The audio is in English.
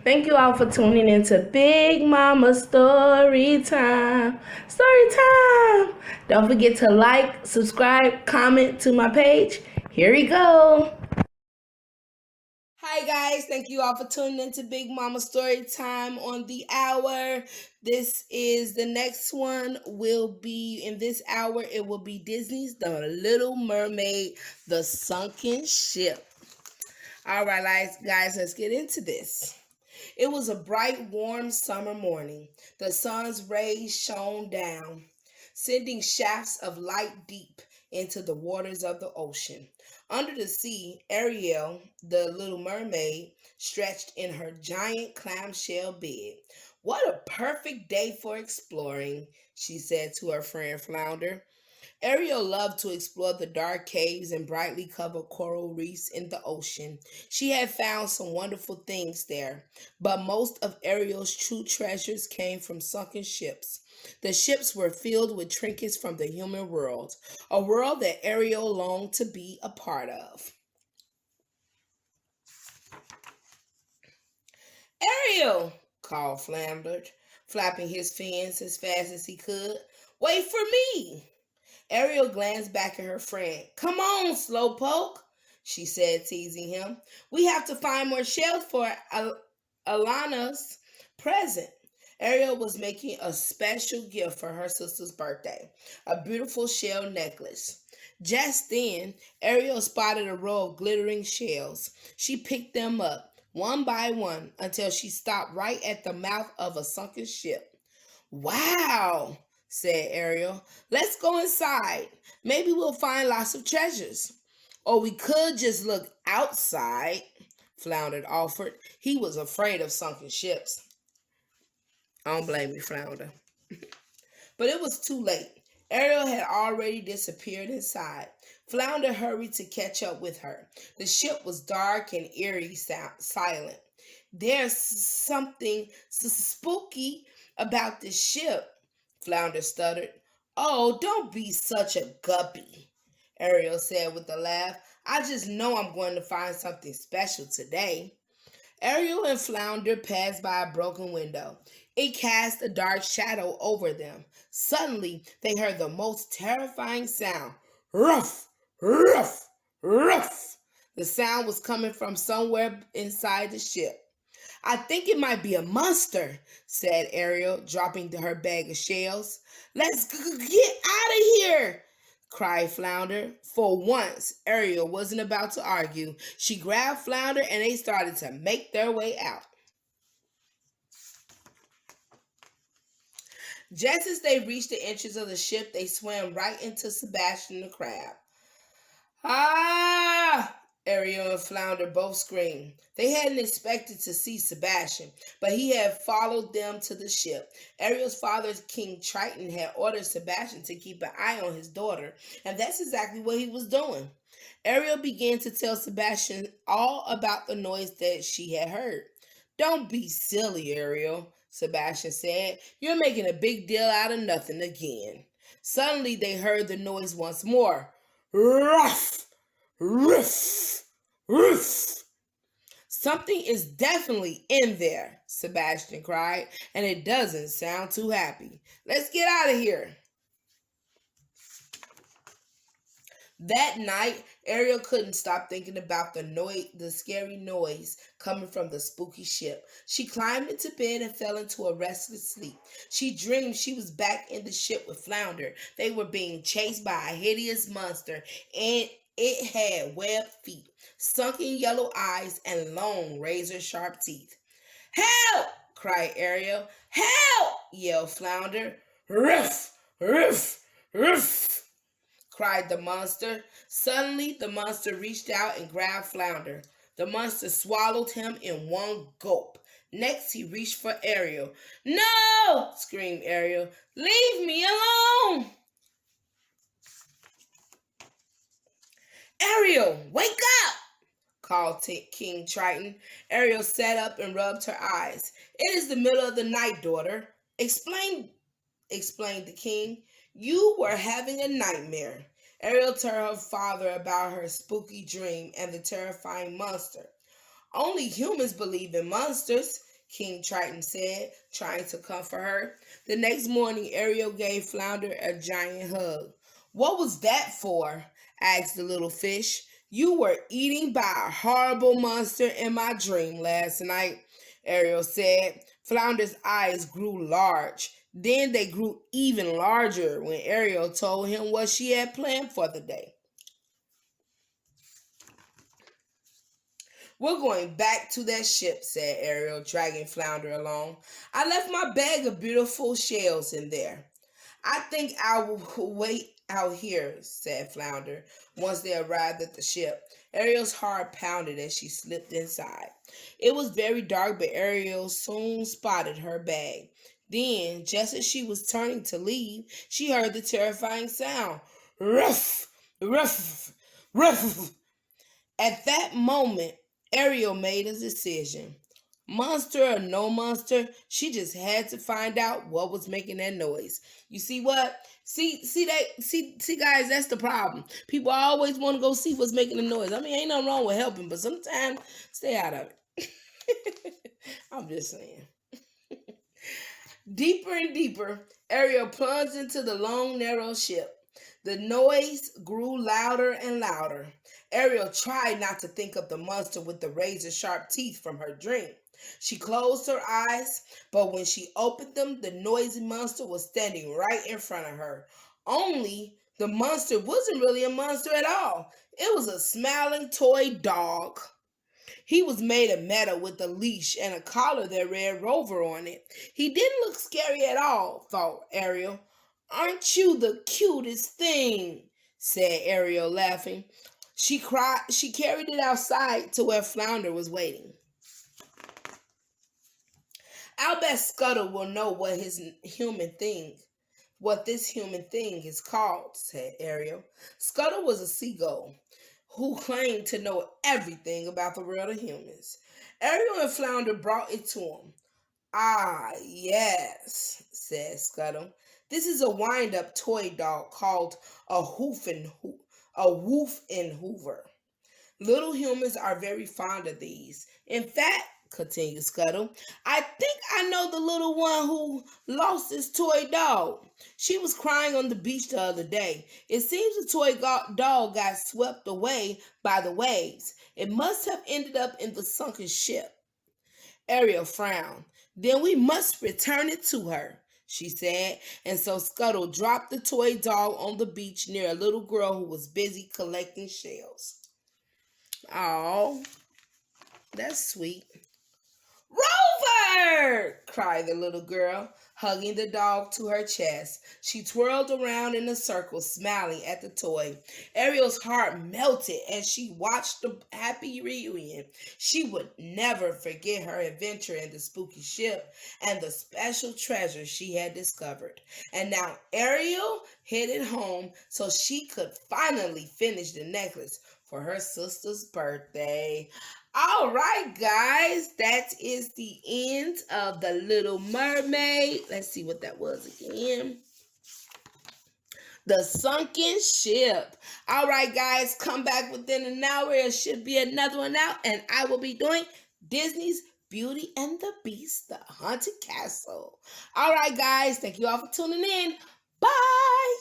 Thank you all for tuning into Big Mama Story Time. Story Time! Don't forget to like, subscribe, comment to my page. Here we go. Hi guys, thank you all for tuning into Big Mama Story Time on the hour. This is the next one will be in this hour. It will be Disney's The Little Mermaid, The Sunken Ship. All right, guys, let's get into this. It was a bright, warm summer morning. The sun's rays shone down, sending shafts of light deep into the waters of the ocean. Under the sea, Ariel, the little mermaid, stretched in her giant clamshell bed. What a perfect day for exploring, she said to her friend Flounder. Ariel loved to explore the dark caves and brightly covered coral reefs in the ocean. She had found some wonderful things there, but most of Ariel's true treasures came from sunken ships. The ships were filled with trinkets from the human world, a world that Ariel longed to be a part of. Ariel, called Flounder, flapping his fins as fast as he could. Wait for me! Ariel glanced back at her friend. Come on, Slowpoke, she said, teasing him. We have to find more shells for Alana's present. Ariel was making a special gift for her sister's birthday, a beautiful shell necklace. Just then, Ariel spotted a row of glittering shells. She picked them up, one by one, until she stopped right at the mouth of a sunken ship. Wow, said Ariel. Let's go inside. Maybe we'll find lots of treasures. Or we could just look outside, Flounder offered. He was afraid of sunken ships. I don't blame you, Flounder. But it was too late. Ariel had already disappeared inside. Flounder hurried to catch up with her. The ship was dark and eerie, silent. There's something spooky about this ship, Flounder stuttered. Oh, don't be such a guppy, Ariel said with a laugh. I just know I'm going to find something special today. Ariel and Flounder passed by a broken window. It cast a dark shadow over them. Suddenly, they heard the most terrifying sound. Ruff, ruff, ruff. The sound was coming from somewhere inside the ship. I think it might be a monster, said Ariel, dropping her bag of shells. Let's get out of here, cried Flounder. For once, Ariel wasn't about to argue. She grabbed Flounder and they started to make their way out. Just as they reached the entrance of the ship, they swam right into Sebastian the crab. Ah! Ariel and Flounder both screamed. They hadn't expected to see Sebastian, but he had followed them to the ship. Ariel's father, King Triton, had ordered Sebastian to keep an eye on his daughter, and that's exactly what he was doing. Ariel began to tell Sebastian all about the noise that she had heard. Don't be silly, Ariel, Sebastian said. You're making a big deal out of nothing again. Suddenly they heard the noise once more. Ruff! Ruff! Ruff! Something is definitely in there, Sebastian cried, and it doesn't sound too happy. Let's get out of here. That night, Ariel couldn't stop thinking about the scary noise coming from the spooky ship. She climbed into bed and fell into a restless sleep. She dreamed she was back in the ship with Flounder. They were being chased by a hideous monster, and it had webbed feet, sunken yellow eyes, and long razor-sharp teeth. Help! Cried Ariel. Help! Yelled Flounder. Ruff! Ruff! Ruff! Cried the monster. Suddenly, the monster reached out and grabbed Flounder. The monster swallowed him in one gulp. Next, he reached for Ariel. No! Screamed Ariel. Leave me alone! Ariel, wake up! Called King Triton. Ariel sat up and rubbed her eyes. It is the middle of the night, daughter. Explained the king. You were having a nightmare. Ariel told her father about her spooky dream and the terrifying monster. Only humans believe in monsters, King Triton said, trying to comfort her. The next morning, Ariel gave Flounder a giant hug. What was that for? Asked the little fish. You were eaten by a horrible monster in my dream last night, Ariel said. Flounder's eyes grew large. Then they grew even larger when Ariel told him what she had planned for the day. We're going back to that ship, said Ariel, dragging Flounder along. I left my bag of beautiful shells in there. I think I will wait out here, said Flounder, once they arrived at the ship. Ariel's heart pounded as she slipped inside. It was very dark, but Ariel soon spotted her bag. Then, just as she was turning to leave, she heard the terrifying sound. Ruff! Ruff! Ruff! At that moment, Ariel made a decision. Monster or no monster, she just had to find out what was making that noise. You see what? See guys, that's the problem. People always want to go see what's making the noise. I mean, ain't nothing wrong with helping, but sometimes stay out of it. I'm just saying. Deeper and deeper, Ariel plunged into the long, narrow ship. The noise grew louder and louder. Ariel tried not to think of the monster with the razor-sharp teeth from her dream. She closed her eyes, but when she opened them, the noisy monster was standing right in front of her. Only the monster wasn't really a monster at all. It was a smiling toy dog. He was made of metal with a leash and a collar that read Rover on it. He didn't look scary at all, thought Ariel. Aren't you the cutest thing? Said Ariel, laughing. She carried it outside to where Flounder was waiting. I'll bet Scuttle will know what this human thing is called, said Ariel. Scuttle was a seagull who claimed to know everything about the world of humans. Ariel and Flounder brought it to him. Ah, yes, said Scuttle. This is a wind-up toy dog called a woof and hoover. Little humans are very fond of these. In fact, continued Scuttle, I think I know the little one who lost his toy dog. She was crying on the beach the other day. It seems the toy dog got swept away by the waves. It must have ended up in the sunken ship. Ariel frowned. Then we must return it to her, she said, and so Scuttle dropped the toy dog on the beach near a little girl who was busy collecting shells. Oh, that's sweet. Rover! Cried the little girl, hugging the dog to her chest. She twirled around in a circle, smiling at the toy. Ariel's heart melted as she watched the happy reunion. She would never forget her adventure in the spooky ship and the special treasure she had discovered. And now Ariel headed home so she could finally finish the necklace for her sister's birthday. All right, guys, that is the end of The Little Mermaid. Let's see what that was again. The Sunken Ship. All right, guys, come back within an hour. There should be another one out, and I will be doing Disney's Beauty and the Beast, The Haunted Castle. All right, guys, thank you all for tuning in. Bye.